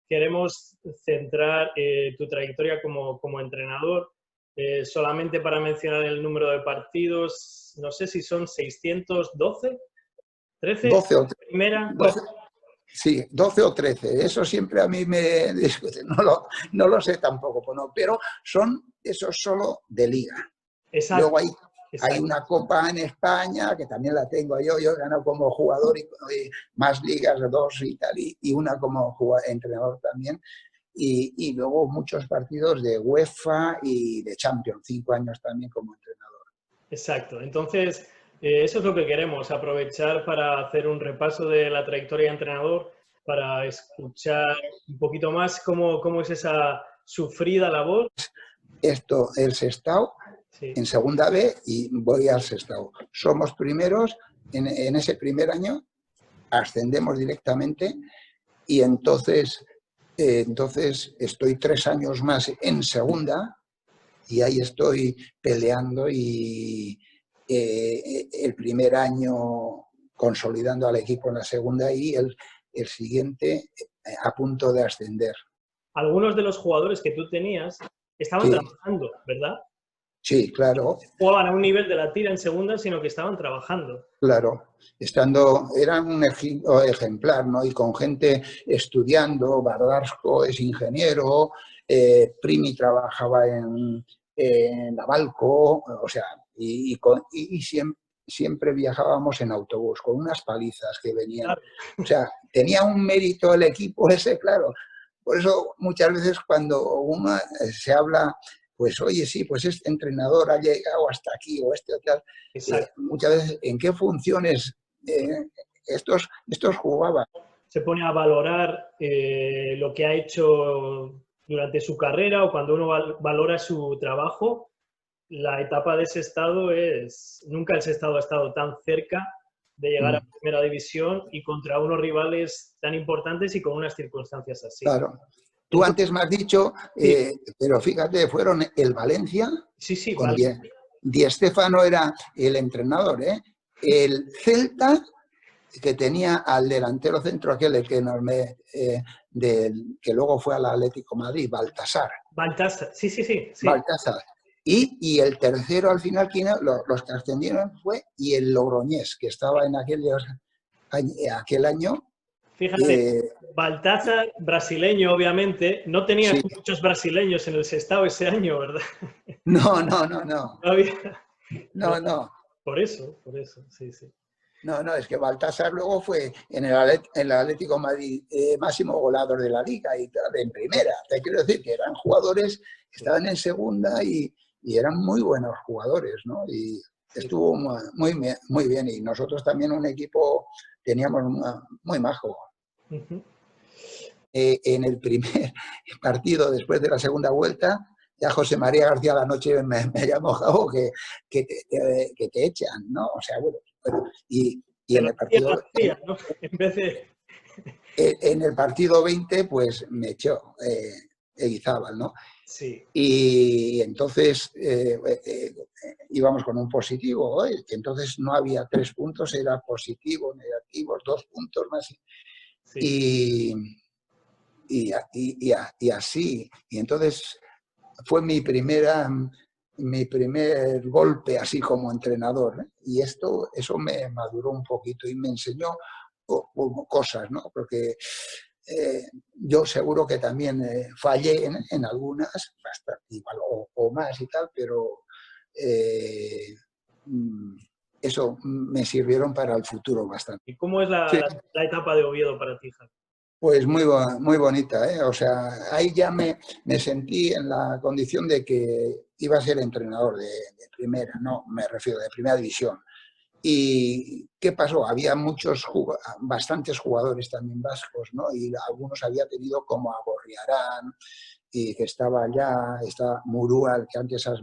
queremos centrar tu trayectoria como entrenador. Solamente para mencionar el número de partidos, no sé si son 612, 13, 12 o primera. 12, sí, 12 o 13. Eso siempre a mí me discute. No lo sé tampoco, ¿no? Pero son esos solo de liga. Exacto. Luego hay una copa en España, que también la tengo yo he ganado como jugador y más ligas, 2 y tal, y una como entrenador también. Y luego muchos partidos de UEFA y de Champions, 5 años también como entrenador. Exacto. Entonces, eso es lo que queremos, aprovechar para hacer un repaso de la trayectoria de entrenador, para escuchar un poquito más cómo es esa sufrida labor. Esto, el Sestao, Sí. en segunda B, y voy al Sestao. Somos primeros, en ese primer año ascendemos directamente y entonces estoy 3 años más en segunda y ahí estoy peleando y el primer año consolidando al equipo en la segunda y el siguiente a punto de ascender. Algunos de los jugadores que tú tenías estaban Sí, trabajando, ¿verdad? sí, claro. Jugaban a un nivel de la tira en segunda, sino que estaban trabajando. Claro, eran un ejemplar, ¿no? Y con gente estudiando, Bardarsco es ingeniero, Primi trabajaba en Navalco, o sea, y siempre viajábamos en autobús, con unas palizas que venían. Claro. O sea, tenía un mérito el equipo ese, claro. Por eso muchas veces cuando uno se habla, pues oye, sí, pues este entrenador ha llegado hasta aquí o este o tal, muchas veces en qué funciones estos jugaban. Se pone a valorar lo que ha hecho durante su carrera o cuando uno valora su trabajo. La etapa de Sestao nunca el Sestao ha estado tan cerca de llegar a primera división y contra unos rivales tan importantes y con unas circunstancias así. Claro. Tú antes me has dicho, pero fíjate, fueron el Valencia, sí, con vale. Di Stéfano era el entrenador, el Celta, que tenía al delantero centro aquel, el que enorme, que luego fue al Atlético de Madrid, Baltasar. Baltasar, sí. Baltasar. Y el tercero al final, los que ascendieron fue y el Logroñés, que estaba en aquel año. Fíjate, Baltasar, brasileño, obviamente. No tenías Sí. muchos brasileños en el Sestao ese año, ¿verdad? No. No había. No. Por eso, sí. No, es que Baltasar luego fue en el Atlético de Madrid máximo goleador de la liga y tal, en primera. Te quiero decir que eran jugadores que estaban en segunda y eran muy buenos jugadores, ¿no? Y estuvo muy bien. Y nosotros también un equipo teníamos muy majo. En el primer partido, después de la segunda vuelta, ya José María García la noche me llamó, Javo, que te echan, ¿no? O sea, bueno, y en el partido... ¿no? En vez de... En el partido 20, pues me echó Eguizábal, ¿no? Sí. Y entonces íbamos con un positivo, que entonces no había 3 puntos, era positivo, negativos, 2 puntos más. Sí. Y así. Y entonces fue mi primer golpe así como entrenador. Y eso me maduró un poquito y me enseñó cosas, ¿no? Porque yo seguro que también fallé en algunas, bastante igual, o más y tal, pero eso me sirvieron para el futuro bastante. ¿Y cómo es la etapa de Oviedo para ti, Javi? Pues muy bonita, ¿eh? O sea, ahí ya me sentí en la condición de que iba a ser entrenador de primera, no, me refiero de primera división. ¿Y qué pasó? Había bastantes jugadores también vascos, ¿no? Y algunos había tenido como a Gorriarán, y que estaba Murúa, el que antes has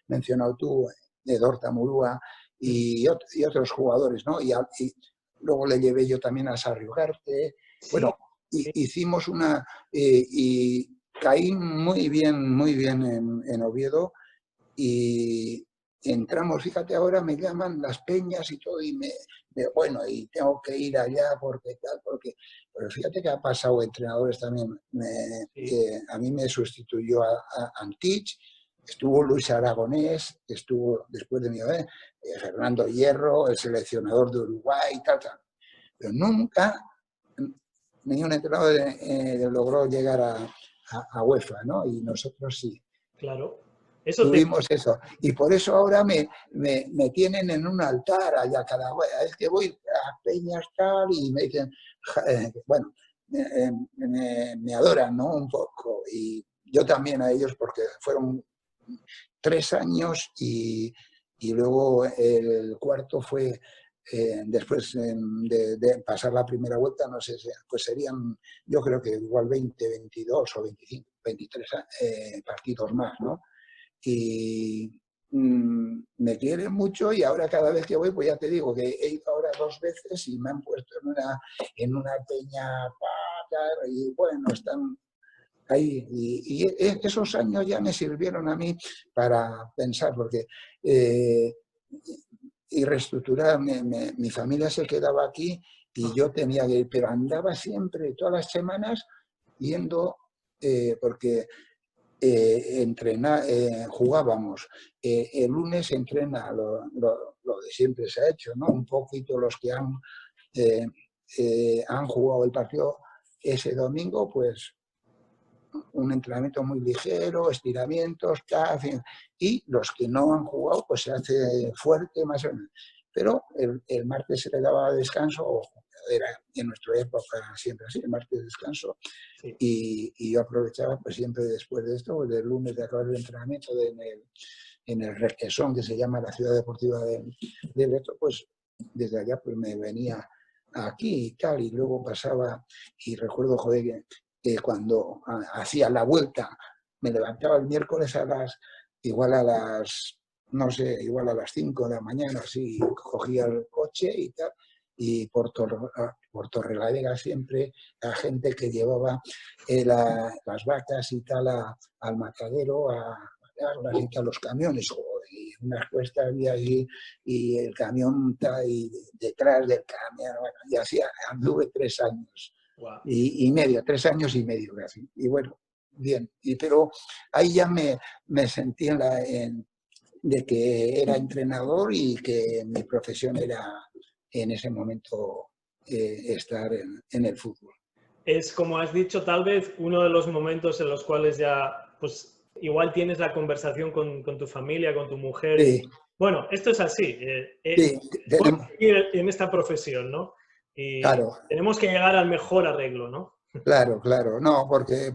mencionado tú, Dorta Murúa, y otros jugadores, ¿no? Y luego le llevé yo también a Sarri Ugarte. Bueno, hicimos y caí muy bien en Oviedo y entramos, fíjate, ahora me llaman las peñas y todo, y bueno, y tengo que ir allá porque tal, porque, pero fíjate que ha pasado entrenadores también, Sí, a mí me sustituyó a Antich, estuvo Luis Aragonés, estuvo después de mí, Fernando Hierro, el seleccionador de Uruguay y tal, tal. Pero nunca ningún entrenador logró llegar a UEFA, ¿no? Y nosotros sí. claro. Eso te... Tuvimos eso. Y por eso ahora me tienen en un altar allá cada vez. Es que voy a peñas tal y me dicen, bueno, me adoran, ¿no? Un poco. Y yo también a ellos porque fueron 3 años y luego el cuarto fue después de pasar la primera vuelta, no sé, pues serían, yo creo que igual 20, 22 o 25, 23 partidos más, ¿no? Y me quieren mucho y ahora cada vez que voy, pues ya te digo que he ido ahora 2 veces y me han puesto en una peña y bueno, están ahí. Y esos años ya me sirvieron a mí para pensar, porque y reestructurar, mi familia se quedaba aquí y yo tenía que ir, pero andaba siempre, todas las semanas, yendo, porque jugábamos. El lunes se entrena lo de siempre se ha hecho, ¿no? Un poquito los que eh, han jugado el partido ese domingo, pues un entrenamiento muy ligero, estiramientos, y los que no han jugado, pues se hace fuerte más o menos. Pero el martes se le daba descanso, o era en nuestra época siempre así, el martes descanso, Sí. y yo aprovechaba pues siempre después de esto, pues, el lunes de acabar el entrenamiento en el Requesón, que se llama la ciudad deportiva de Leto, pues desde allá pues me venía aquí y tal, y luego pasaba, y recuerdo, joder, que cuando hacía la vuelta, me levantaba el miércoles igual a las, no sé, igual a las 5 de la mañana, así, cogía el coche y tal, y por Torrelavega siempre la gente que llevaba las vacas y tal al matadero, a matarlas y tal, los camiones, y unas cuestas había allí, y el camión y detrás del camión, bueno, y así anduve 3 años Wow. y medio, 3 años y medio casi. Y bueno, bien. Pero ahí ya me sentí de que era entrenador y que mi profesión era en ese momento estar en el fútbol. Es, como has dicho, tal vez uno de los momentos en los cuales ya, pues, igual tienes la conversación con tu familia, con tu mujer. Y, Sí, bueno, esto es así. sí, Voy tenemos, a seguir en esta profesión, ¿no? Y claro, tenemos que llegar al mejor arreglo, ¿no? claro, claro. No, porque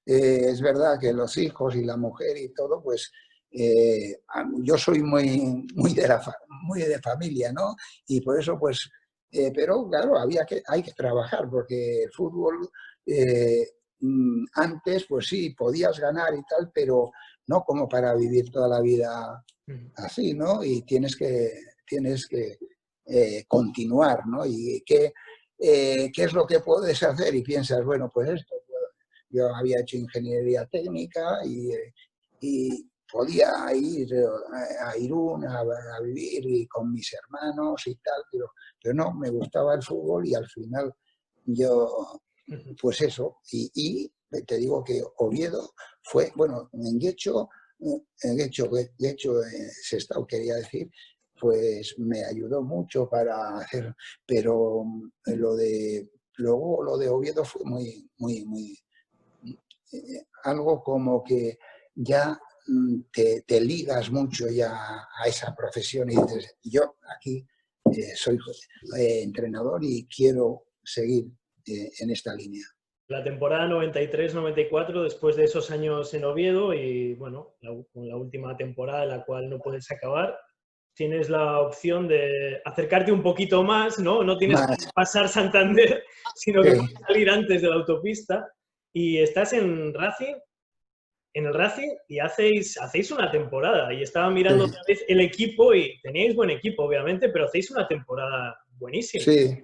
es verdad que los hijos y la mujer y todo, pues yo soy muy de familia, ¿no? Y por eso, pues, pero claro, hay que trabajar, porque el fútbol antes, pues sí, podías ganar y tal, pero no como para vivir toda la vida así, ¿no? Y tienes que continuar, ¿no? Y qué es lo que puedes hacer y piensas, bueno, pues esto. Yo había hecho ingeniería técnica y podía ir a Irún a vivir y con mis hermanos y tal, pero no, me gustaba el fútbol y al final yo, pues eso, y te digo que Oviedo fue, bueno, en Guecho, Sestao quería decir, pues me ayudó mucho para hacer, pero luego lo de Oviedo fue muy, muy, muy, algo como que ya te ligas mucho ya a esa profesión y dices, yo aquí soy entrenador y quiero seguir en esta línea. La temporada 93-94, después de esos años en Oviedo y, bueno, con la última temporada en la cual no puedes acabar, tienes la opción de acercarte un poquito más, ¿no? No tienes que Más, pasar Santander, sino que eh, puedes salir antes de la autopista y estás en el Racing y hacéis una temporada. Y estaba mirando otra vez el equipo y teníais buen equipo, obviamente, pero hacéis una temporada buenísima. sí,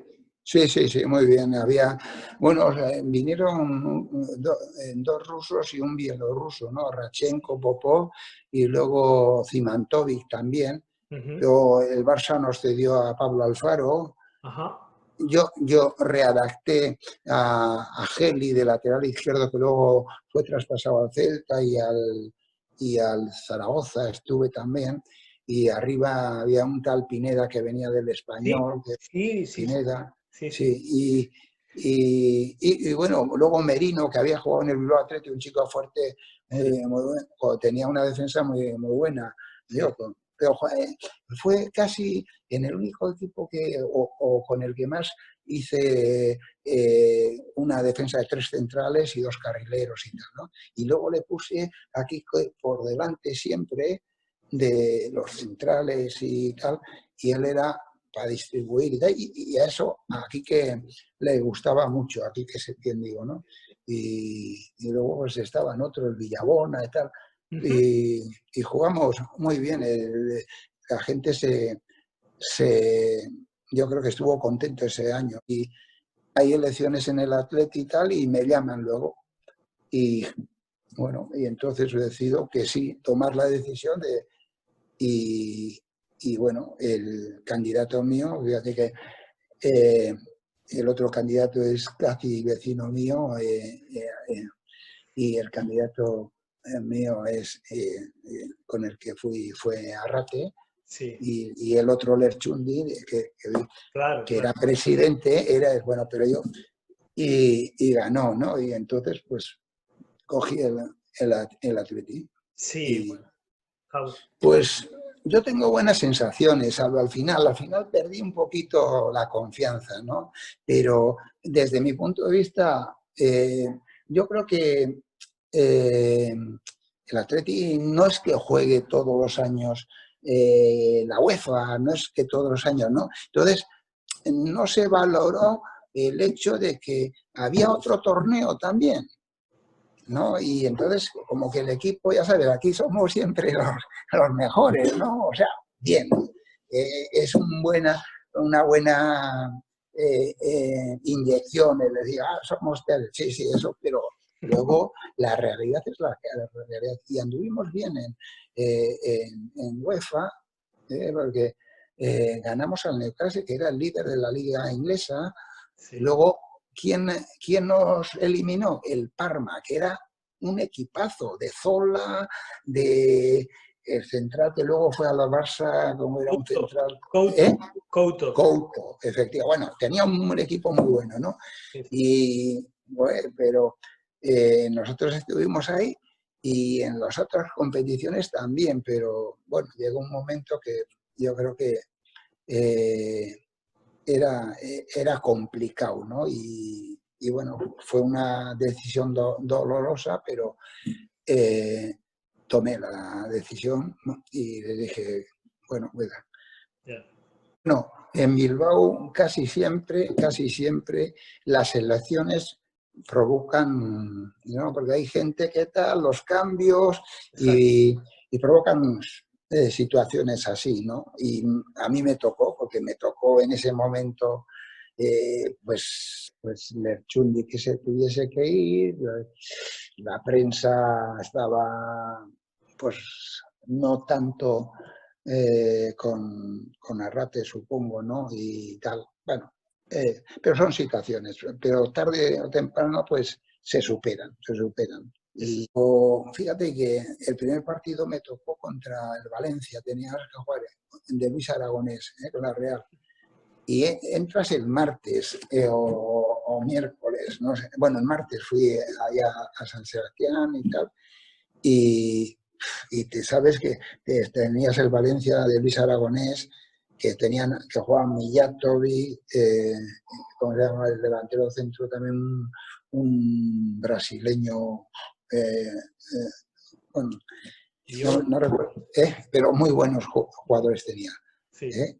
Sí, sí, sí, muy bien. Había, bueno, o sea, vinieron dos rusos y un bielorruso, ¿no? Radchenko, Popov y luego Zimantovic también. Ujú. Pero el Barça nos cedió a Pablo Alfaro. Ajá. Yo readapté a Geli de lateral izquierdo, que luego fue traspasado al Celta y al Zaragoza estuve también. Y arriba había un tal Pineda que venía del Sí, Español, que sí, sí, sí, Pineda, sí, sí. sí. Y bueno, luego Merino, que había jugado en el Bilbao Athletic, un chico fuerte, Sí, muy bueno, tenía una defensa muy buena. sí. Digo, pero fue casi en el único equipo o con el que más hice una defensa de 3 centrales y 2 carrileros y tal, ¿no? Y luego le puse aquí por delante siempre de los centrales y tal, y él era para distribuir y tal, y a eso aquí que le gustaba mucho, aquí que se entiende, digo, ¿no? Y luego pues estaban otros, Villabona y tal, Ujú. y jugamos muy bien. La gente se, yo creo que estuvo contento ese año. Y hay elecciones en el Atleti y tal, y me llaman luego. Y bueno, y entonces decido que sí, tomar la decisión y, y bueno, el candidato mío, fíjate que eh, el otro candidato es casi vecino mío, y el candidato mío es con el que fue Arrate, Sí, y el otro Lerchundi, claro, que claro. era presidente, era, bueno, pero yo, y ganó, ¿no? Y entonces, pues, cogí el Atleti. Sí, Y bueno, Javi. pues yo tengo buenas sensaciones, salvo al final perdí un poquito la confianza, ¿no? Pero desde mi punto de vista, yo creo que el Atleti no es que juegue todos los años la UEFA, no es que todos los años, ¿no? Entonces, no se valoró el hecho de que había otro torneo también, ¿no? Y entonces, como que el equipo, ya sabes, aquí somos siempre los mejores, ¿no? O sea, bien, es una buena inyección el decir, somos tal, sí, sí, eso, pero luego la realidad es la realidad. Y anduvimos bien en UEFA, porque ganamos al Newcastle, que era el líder de la liga inglesa. Sí. Luego, ¿quién nos eliminó? El Parma, que era un equipazo de Zola, de el central que luego fue a la Barça, como era un Couto, central, Couto, ¿eh? Couto. Couto, efectivamente. Bueno, tenía un equipo muy bueno, ¿no? Sí, sí. Y, bueno, pero nosotros estuvimos ahí y en las otras competiciones también, pero bueno, llegó un momento que yo creo que eh, era complicado, ¿no? Y bueno, fue una decisión dolorosa, pero eh, tomé la decisión, ¿no? Y le dije, bueno, venga. Ya. No, en Bilbao casi siempre las elecciones provocan, ¿no? Porque hay gente que tal, los cambios Exacto. y provocan situaciones así, ¿no? Y a mí me tocó, porque me tocó en ese momento, pues Lerchundi que se tuviese que ir, la prensa estaba, pues, no tanto con Arrate, supongo, ¿no? Y tal. Bueno, pero son situaciones, pero tarde o temprano, pues se superan, se superan. Es- Y fíjate que el primer partido me tocó contra el Valencia, tenía que jugar de Luis Aragonés, con la Real. Y entras el martes o miércoles, no sé. Bueno, el martes fui allá a San Sebastián y tal, y te sabes que tenías el Valencia de Luis Aragonés, que jugaban Mijatovic, ¿cómo se llama? El delantero centro también, un brasileño, bueno, Yo, no recuerdo, pero muy buenos jugadores tenía. sí. ¿Eh?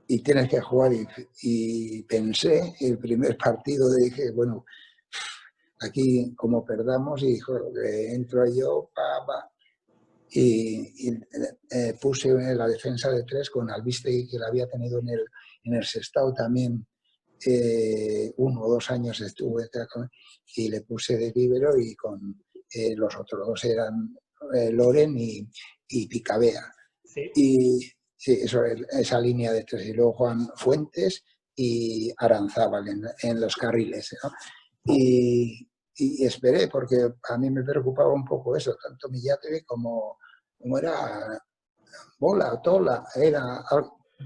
Y tienes que jugar, y pensé el primer partido, dije, bueno, aquí como perdamos, y entro yo, y puse la defensa de 3 con Albiste, que la había tenido en el Sestao también 1 o 2 años estuve y le puse de líbero y con los otros dos eran Loren y Picabea. Sí. Y sí, esa línea de tres. Y luego Juan Fuentes y Aranzábal en los carriles, ¿no? Y esperé, porque a mí me preocupaba un poco eso, tanto Millategui como era Bola, Tola, era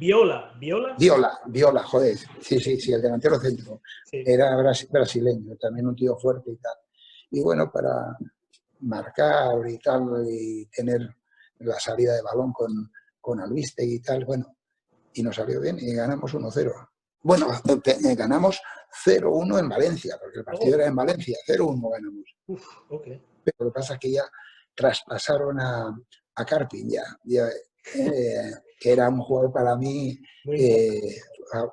Viola. Viola, joder, sí, el delantero centro. Sí. Era brasileño, también un tío fuerte y tal. Y bueno, para marcar y tal, y tener la salida de balón con Albiste y tal, bueno, y nos salió bien y ganamos 1-0. Bueno, ganamos 0-1 en Valencia, porque el partido era en Valencia, 0-1 ganamos. Okay. Pero lo que pasa es que ya traspasaron a Carpin, que era un jugador para mí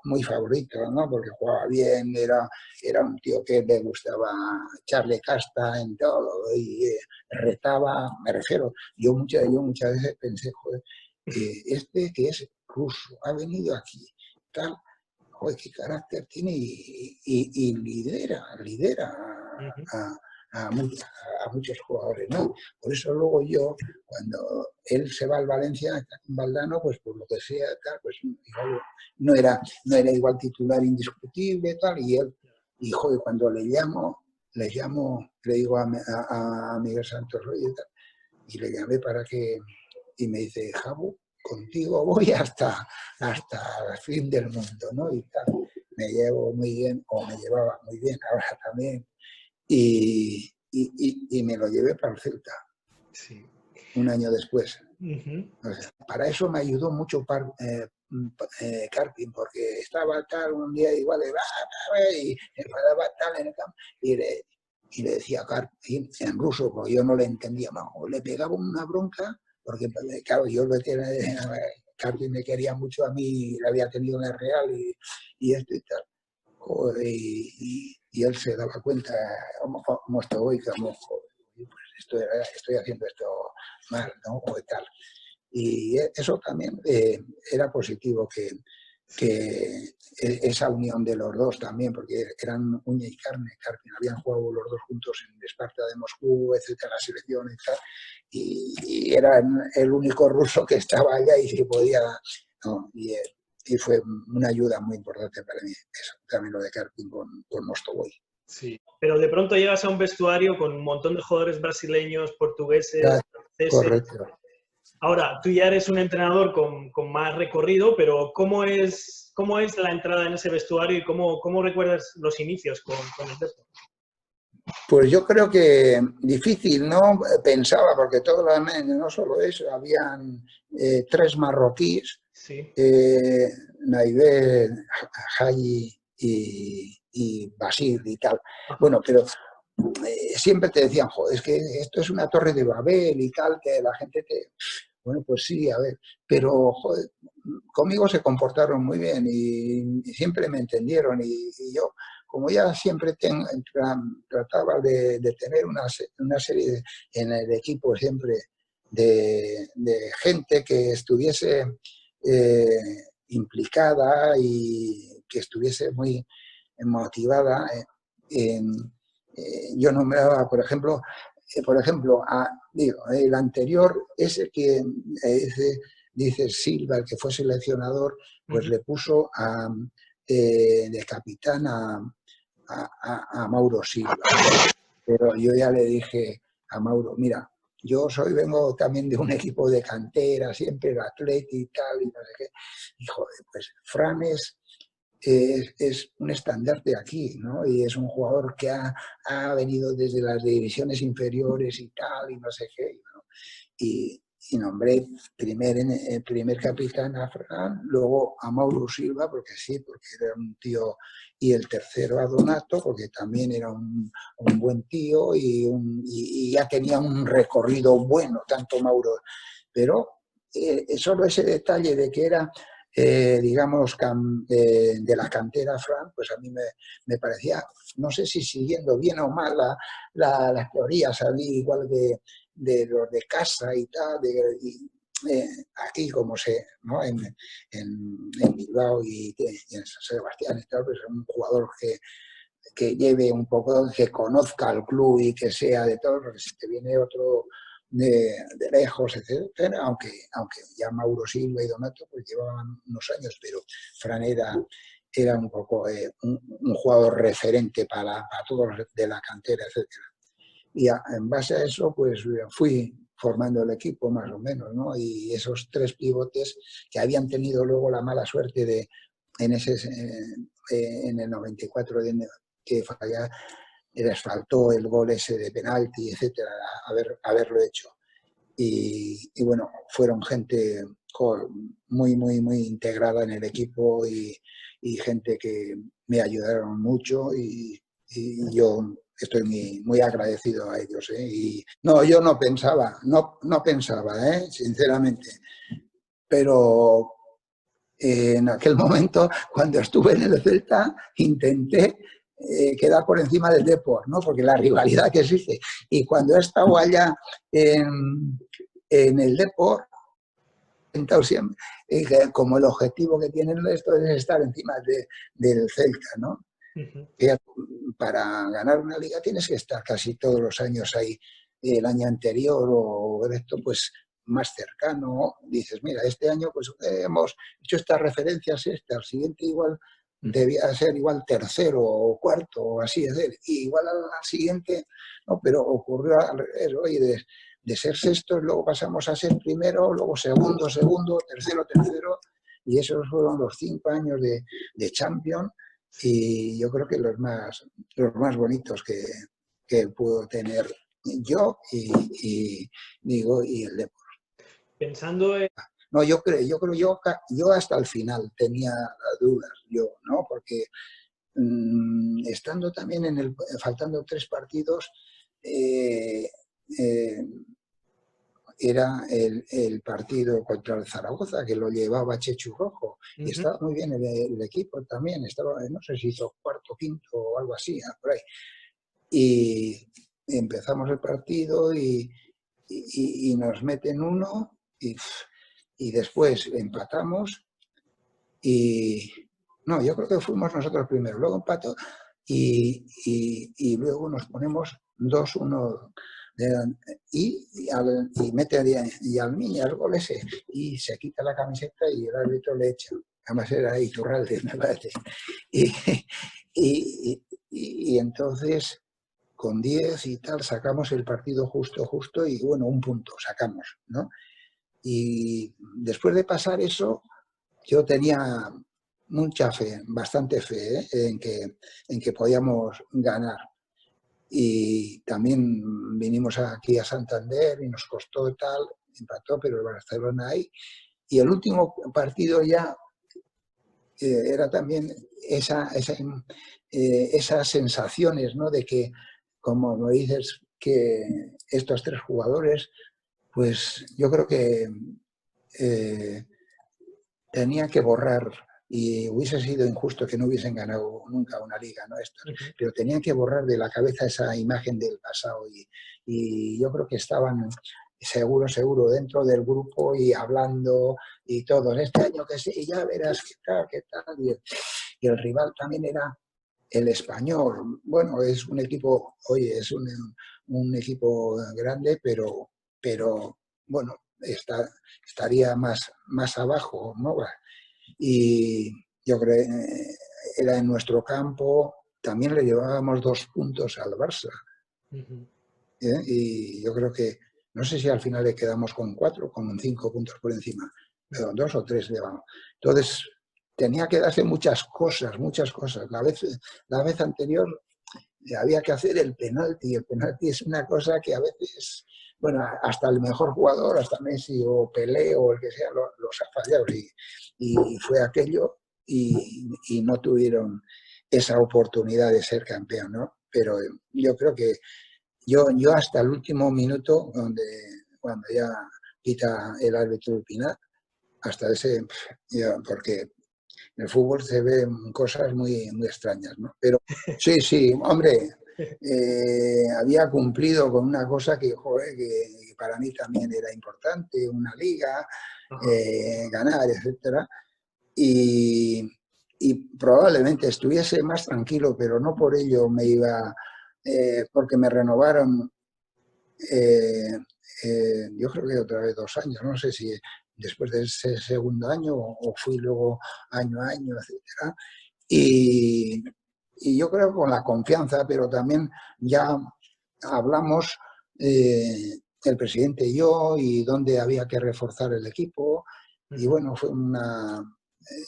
muy favorito, ¿no? Porque jugaba bien, era un tío que le gustaba echarle casta en todo y retaba, me refiero, yo muchas veces pensé, joder, este que es ruso, ha venido aquí, tal, joder, qué carácter tiene y lidera a muchos jugadores, ¿no? Por eso luego yo, cuando él se va al Valencia, está con Valdano, pues por lo que sea, tal, pues igual, no era igual titular indiscutible, tal, y joder, cuando le llamo, le digo a Miguel Santos Reyes, y le llamé y me dice, Jabu, contigo voy hasta el fin del mundo, ¿no? Y tal, me llevo muy bien, o me llevaba muy bien, ahora también, y me lo llevé para el Celta, Sí. un año después. Uh-huh. O sea, para eso me ayudó mucho Carpin, porque estaba tal un día igual y enfadaba tal en el campo, y le decía a Carpin en ruso, porque yo no le entendía más, le pegaba una bronca, porque claro, Carpin me quería mucho a mí, le había tenido en el Real y esto y tal. Y él se daba cuenta cómo estoy, pues estoy haciendo esto mal, ¿no? O tal. Y eso también era positivo, que esa unión de los dos también, porque eran uña y carne, habían jugado los dos juntos en el Sparta de Moscú, etcétera, la selección y tal, y eran el único ruso que estaba allá y que podía, ¿no? Y fue una ayuda muy importante para mí, eso, también lo de Karpin con Mostovoy. Sí, pero de pronto llegas a un vestuario con un montón de jugadores brasileños, portugueses, franceses. Correcto. Ahora, tú ya eres un entrenador con más recorrido, pero ¿cómo es la entrada en ese vestuario y cómo recuerdas los inicios con el Depor? Pues yo creo que difícil, ¿no? Pensaba, porque no solo eso, habían 3 marroquíes, Sí. Naide, Haji y Basir y tal. Bueno, pero siempre te decían, joder, es que esto es una torre de Babel y tal, que la gente te... Bueno, pues sí, a ver, pero joder, conmigo se comportaron muy bien y siempre me entendieron y yo, como ya siempre trataba de tener una serie en el equipo siempre de gente que estuviese implicada y que estuviese muy motivada yo nombraba, por ejemplo, el anterior, ese que dice Silva, el que fue seleccionador, pues le puso de capitán a Mauro Silva. Pero yo ya le dije a Mauro, mira, vengo también de un equipo de cantera, siempre el Atleti y tal, y no sé qué. Y joder, pues Fran es un estandarte aquí, ¿no? Y es un jugador que ha venido desde las divisiones inferiores y tal, y no sé qué, ¿no? Y nombré primer capitán a Fran, luego a Mauro Silva, porque era un tío, y el tercero a Donato, porque también era un buen tío y ya tenía un recorrido bueno, tanto Mauro. Pero solo ese detalle de que era digamos, de la cantera Fran, pues a mí me parecía, no sé si siguiendo bien o mal las teorías, a mí igual de los de casa y tal, aquí como ¿no? en Bilbao y en San Sebastián y tal, pues un jugador que lleve un poco, que conozca al club y que sea de todo, porque si te viene otro de lejos, etcétera, aunque ya Mauro Silva y Donato pues llevaban unos años, pero Fran era un poco un jugador referente para todos de la cantera, etcétera. Y en base a eso, pues fui formando el equipo más o menos, ¿no? Y esos tres pivotes que habían tenido luego la mala suerte de, en el 94, que les faltó el gol ese de penalti, etcétera, haberlo hecho. Y bueno, fueron gente muy, muy, muy integrada en el equipo y gente que me ayudaron mucho y yo estoy muy, muy agradecido a ellos. Y no, yo no pensaba, sinceramente, pero en aquel momento, cuando estuve en el Celta, intenté quedar por encima del Depor, ¿no? Porque la rivalidad que existe. Y cuando he estado allá en el Depor, siempre, como el objetivo que tienen esto es estar encima del Celta, ¿no? Que para ganar una liga tienes que estar casi todos los años ahí. El año anterior o esto, pues más cercano, dices, mira, este año pues hemos hecho estas referencias, al siguiente igual debía ser igual tercero o cuarto o así, y igual al siguiente, no, pero ocurrió al revés, oye, de ser sextos, luego pasamos a ser primero, luego segundo, tercero, y esos fueron los 5 años de Champions, y yo creo que los más bonitos que puedo tener yo y el Depor. Pensando en... No, yo hasta el final tenía dudas, ¿no? Porque estando también faltando 3 partidos, era el partido contra el Zaragoza, que lo llevaba Chechu Rojo, y estaba muy bien el equipo también, estaba, no sé si hizo cuarto, quinto o algo así, por ahí. Y empezamos el partido y nos meten uno y después empatamos y no, yo creo que fuimos nosotros primero, luego empató y luego nos ponemos 2-1 y mete a Almiña el gol ese y se quita la camiseta y el árbitro le echa. Además era Iturralde, me parece. Y entonces con 10 y tal sacamos el partido justo y bueno, un punto sacamos, ¿no? Y después de pasar eso, yo tenía mucha fe, bastante fe, en que podíamos ganar. Y también vinimos aquí a Santander y nos costó tal, empató, pero el Barcelona ahí. Y el último partido ya era también esas sensaciones, ¿no? De que, como me dices, que estos 3 jugadores, pues yo creo que tenía que borrar, y hubiese sido injusto que no hubiesen ganado nunca una liga, ¿no? Pero tenían que borrar de la cabeza esa imagen del pasado y yo creo que estaban seguro dentro del grupo y hablando y todo. Este año que sí, ya verás qué tal. Y el rival también era el Español. Bueno, es un equipo, oye, es un equipo grande, pero bueno, estaría más abajo, ¿no? Y yo creo que era en nuestro campo, también le llevábamos 2 puntos al Barça. Y yo creo que, no sé si al final le quedamos con 4, con 5 puntos por encima, pero 2 o 3 llevamos. Entonces, tenía que darse muchas cosas. La vez anterior había que hacer el penalti. El penalti es una cosa que a veces, bueno, hasta el mejor jugador, hasta Messi o Pelé o el que sea, los ha fallado. Y fue aquello y no tuvieron esa oportunidad de ser campeón, ¿no? Pero yo creo que yo hasta el último minuto, cuando ya quita el árbitro el Pinar, hasta ese, porque en el fútbol se ven cosas muy, muy extrañas, ¿no? Pero sí, hombre, había cumplido con una cosa que, joder, que para mí también era importante, una liga, Ajá. ganar, etcétera. Y probablemente estuviese más tranquilo, pero no por ello me iba, porque me renovaron, yo creo que otra vez 2 años, no sé si después de ese segundo año o fui luego año a año, etcétera. Y yo creo con la confianza, pero también ya hablamos el presidente y yo, y dónde había que reforzar el equipo. Y bueno, fue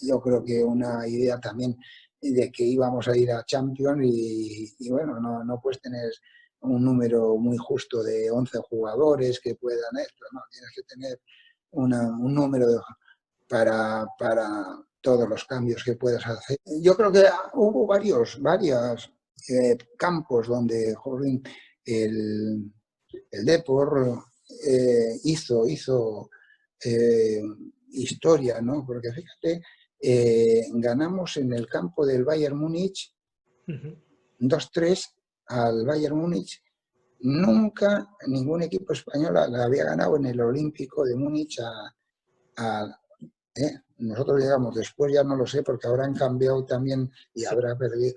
yo creo que una idea también de que íbamos a ir a Champions y bueno, no puedes tener un número muy justo de 11 jugadores que puedan esto, ¿no? Tienes que tener un número para todos los cambios que puedas hacer. Yo creo que hubo varios campos donde joder, el Depor hizo historia, ¿no? Porque fíjate, ganamos en el campo del Bayern Múnich 2-3 al Bayern Múnich. Nunca ningún equipo español la había ganado en el Olímpico de Múnich nosotros llegamos después, ya no lo sé, porque habrán cambiado también y habrá perdido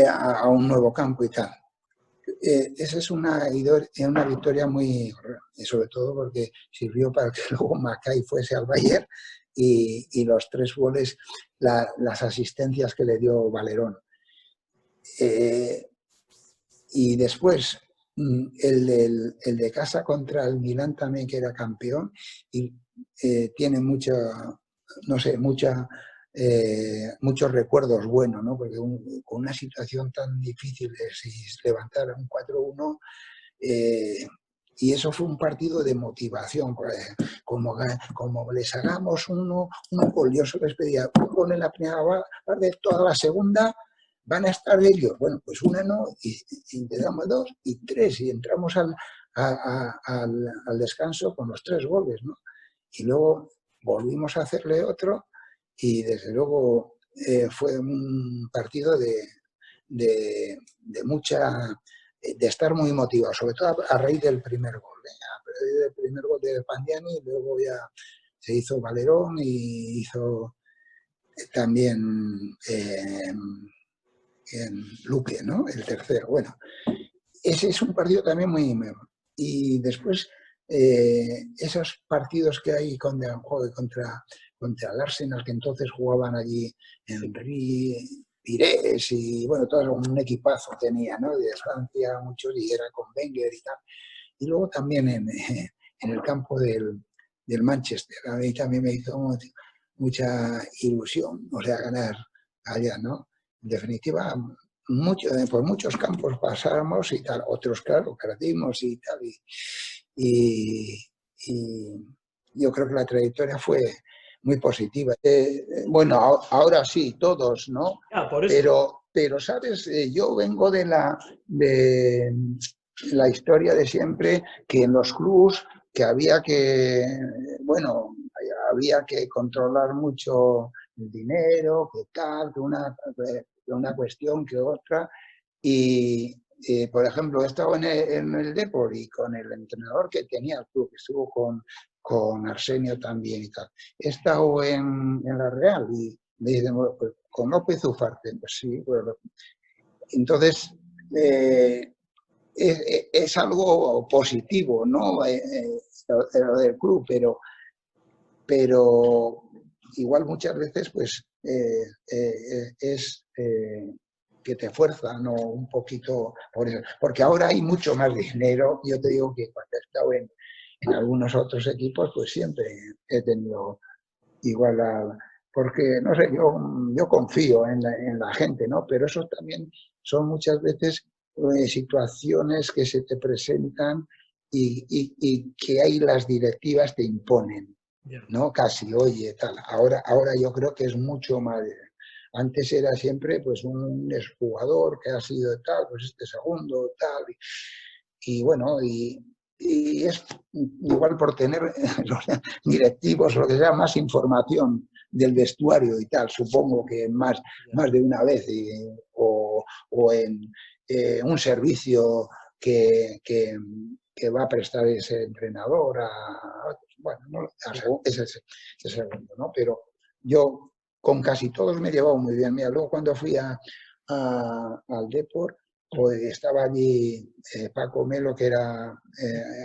a un nuevo campo y tal. Esa es una victoria muy, sobre todo porque sirvió para que luego Mackay fuese al Bayern y los 3 goles, las asistencias que le dio Valerón. Y después el de casa contra el Milán también, que era campeón, y tiene muchos recuerdos buenos, ¿no? Porque con una situación tan difícil de si levantar un 4-1, y eso fue un partido de motivación. Como les hagamos un gol, yo se les pedía un gol en la primera parte, toda la segunda van a estar de ellos. Bueno, pues una no, y intentamos 2 y 3, y entramos al descanso con los 3 goles, ¿no? Y luego volvimos a hacerle otro, y desde luego fue un partido de estar muy motivado, sobre todo a raíz del primer gol. A raíz del primer gol de Pandiani, y luego ya se hizo Valerón y hizo también en Luque, ¿no? El tercero. Bueno, ese es un partido también muy... Y después, esos partidos que hay contra el Arsenal, que entonces jugaban allí en Pires, y bueno, todo un equipazo tenía, ¿no? De Francia, muchos, y era con Wenger y tal. Y luego también en el campo del Manchester, a mí también me hizo mucha ilusión, o sea, ganar allá, ¿no? En definitiva, por muchos campos pasamos y tal, otros, claro, perdimos y tal, y yo creo que la trayectoria fue muy positiva. Bueno, ahora sí, todos, ¿no? Por eso. Pero ¿sabes? Yo vengo de la historia de siempre, que en los clubs que había que controlar mucho el dinero, que tal, que una cuestión que otra. Y, por ejemplo, he estado en el Depor y con el entrenador que tenía el club, que estuvo con Arsenio también y tal. He estado en la Real y me dicen, bueno, pues, con López Ufarte, pues sí. Bueno, entonces, es algo positivo, ¿no? Lo del club, pero igual muchas veces pues es que te fuerza, ¿no? Un poquito por eso. Porque ahora hay mucho más dinero. Yo te digo que cuando he estado en algunos otros equipos, pues siempre he tenido igual porque, no sé, yo confío en la gente, ¿no? Pero eso también son muchas veces situaciones que se te presentan y que ahí las directivas te imponen, ¿no? Casi, oye, tal. Ahora yo creo que es mucho más. Antes era siempre pues un exjugador que ha sido tal, pues este segundo, tal. Y bueno, y es igual por tener los directivos, lo que sea, más información del vestuario y tal, supongo que más de una vez, o en un servicio que va a prestar ese entrenador bueno, no, ese segundo, ¿no? Pero yo con casi todos me he llevado muy bien. Mira, luego cuando fui al Depor, pues estaba allí Paco Melo, que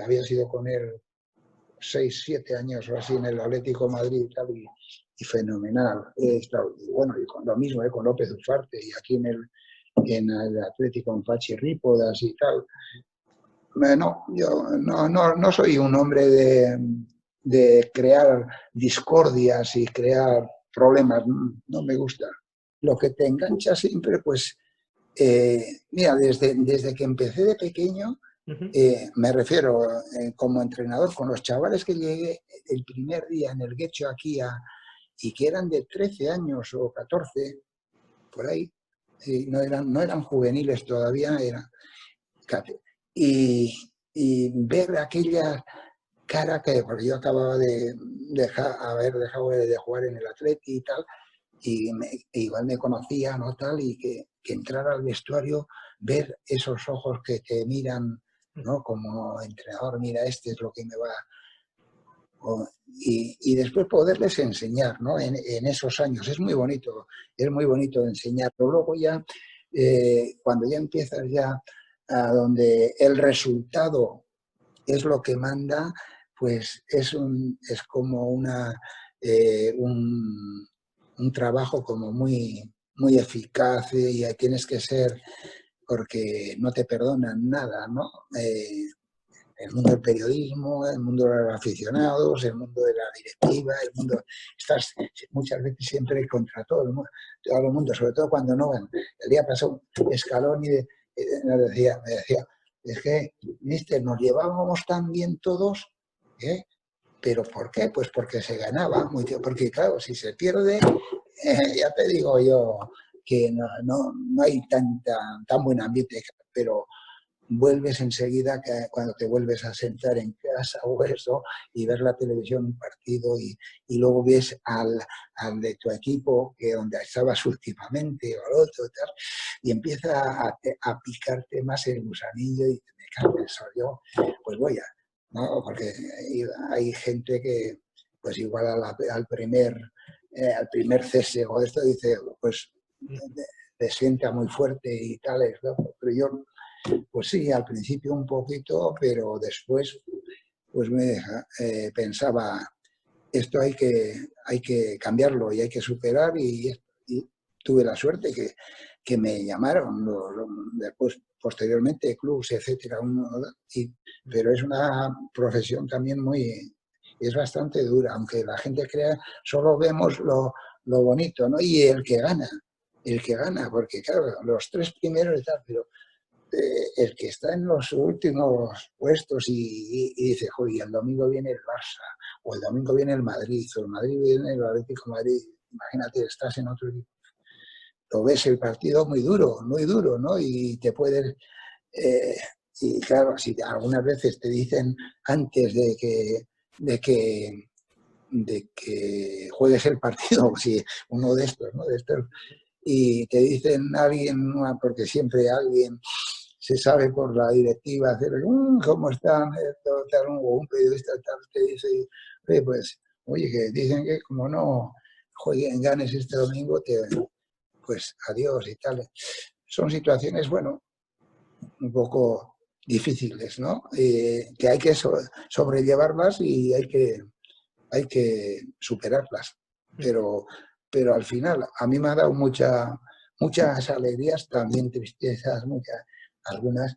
había sido con él 6, 7 años o así en el Atlético de Madrid y tal, y fenomenal. Y bueno, y con lo mismo, con López Ufarte, y aquí en el Atlético en Pachi Rípodas y tal. No, yo no soy un hombre de crear discordias y crear problemas, no me gusta. Lo que te engancha siempre, pues, mira, desde que empecé de pequeño, me refiero como entrenador con los chavales que llegué el primer día en el Guecho aquí y que eran de 13 años o 14, por ahí, no eran juveniles todavía, y ver aquella cara porque yo acababa de haber dejado de jugar en el Atleti y tal, y igual me conocían o tal, y que entrar al vestuario, ver esos ojos que te miran, ¿no? Como entrenador, mira, este es lo que me va... Y después poderles enseñar, ¿no? En esos años. Es muy bonito enseñarlo. Luego ya, cuando ya empiezas ya a donde el resultado es lo que manda, pues es como un trabajo como muy eficaz, y tienes que ser, porque no te perdonan nada, ¿no? El mundo del periodismo, el mundo de los aficionados, el mundo de la directiva, estás muchas veces siempre contra todo el mundo, sobre todo cuando no van. El día pasó Scaloni me decía, es que, mister, nos llevábamos tan bien todos, ¿eh? ¿Pero por qué? Pues porque se ganaba, porque claro, si se pierde, ya te digo yo que no hay tan buen ambiente, pero vuelves enseguida, cuando te vuelves a sentar en casa o eso, y ver la televisión, un partido, y luego ves al de tu equipo, que donde estabas últimamente, o al otro, tal, y empieza a picarte más el gusanillo, y me cago en eso, yo pues voy ¿no? Porque hay gente que, pues igual al primer cese o esto, dice, pues te sienta muy fuerte y tal, ¿no? Pero yo, pues sí, al principio un poquito, pero después pues pensaba, esto hay que cambiarlo y hay que superar, y tuve la suerte que me llamaron después, posteriormente, clubs, etcétera, pero es una profesión también es bastante dura, aunque la gente crea, solo vemos lo bonito, ¿no? Y el que gana, porque claro, los 3 primeros y tal, pero el que está en los últimos puestos y dice, joder, el domingo viene el Barça, o el domingo viene el Madrid, o el Madrid viene el Atlético de Madrid, imagínate, estás en otro equipo, lo ves el partido muy duro, ¿no? Y te puedes... y claro, si algunas veces te dicen antes de que juegues el partido, si uno de estos, ¿no? Y te dicen alguien, porque siempre alguien se sabe por la directiva hacer cómo están, un periodista tal, te dice, pues, oye, que dicen que como no ganes este domingo, pues adiós y tal. Son situaciones, bueno, un poco difíciles, ¿no? Que hay que sobrellevarlas y hay que superarlas. Pero al final, a mí me ha dado muchas alegrías, también tristezas, algunas,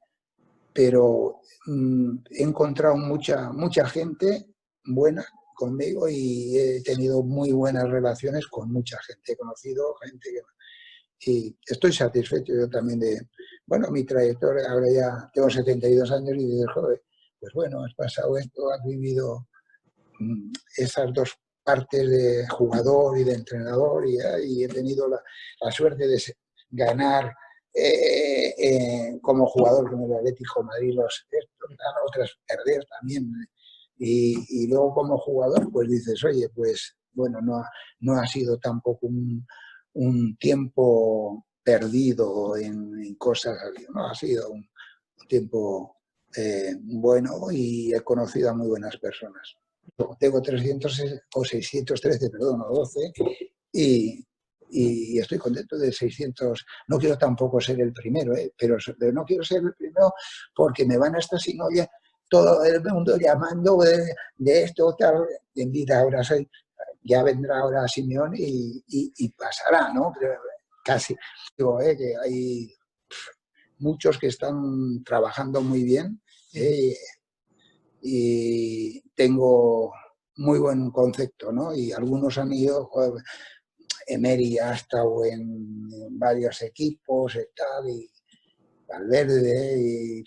pero he encontrado mucha gente buena conmigo, y he tenido muy buenas relaciones con mucha gente. He conocido gente y estoy satisfecho yo también bueno, mi trayectoria. Ahora ya tengo 72 años y digo, joder, pues bueno, has pasado esto, has vivido esas dos partes de jugador y de entrenador, y he tenido la suerte de ganar como jugador con el Atlético de Madrid otras perder también, y luego como jugador pues dices, oye, pues bueno, no ha sido tampoco un tiempo perdido en cosas, no ha sido un tiempo bueno y he conocido a muy buenas personas. Tengo 300 o 613, perdón, o 12, y estoy contento de 600. No quiero tampoco ser el primero, pero no quiero ser el primero porque me van a estar sin olla todo el mundo llamando de esto, tal. En vida ahora ya vendrá ahora Simeón y pasará, ¿no? Casi. Digo, que hay muchos que están trabajando muy bien y tengo muy buen concepto, ¿no? Y algunos han ido, Emery ha estado en varios equipos y tal, y Valverde, y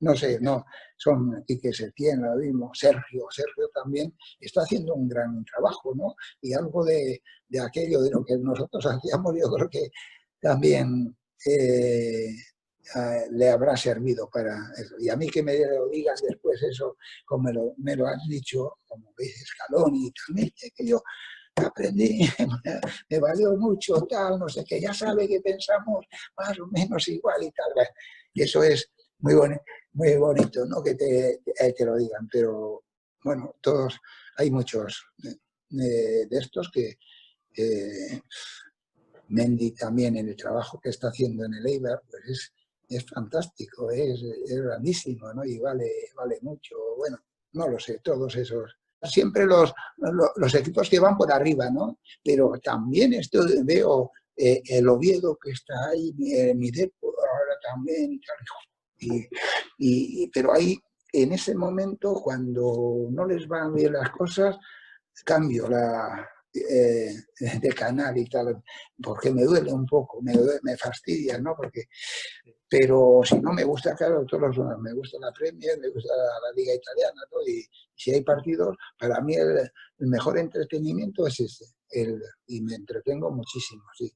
no sé, no, son Quique Setién, lo mismo, Sergio también está haciendo un gran trabajo, ¿no? Y algo de aquello de lo que nosotros hacíamos, yo creo que también le habrá servido para eso. Y a mí que me lo digas después eso, como me lo has dicho, como veis, Scaloni también, que yo aprendí, me valió mucho, tal, no sé qué, ya sabe que pensamos más o menos igual y tal. Y eso es muy bonito, ¿no? Que te lo digan, pero bueno, todos, hay muchos de estos que Mendy también en el trabajo que está haciendo en el Eibar, pues es fantástico, es grandísimo, ¿no? Y vale mucho, bueno, no lo sé, todos esos. Siempre los equipos que van por arriba, ¿no? Pero también veo el Oviedo que está ahí, mi Depor ahora también y tal. Pero ahí, en ese momento, cuando no les van bien las cosas, cambio de canal y tal, porque me duele un poco, me fastidia, ¿no? Pero si no me gusta, claro, todos los me gusta la Premier, me gusta la Liga Italiana, ¿no? Y si hay partidos, para mí el mejor entretenimiento es ese, y me entretengo muchísimo, sí.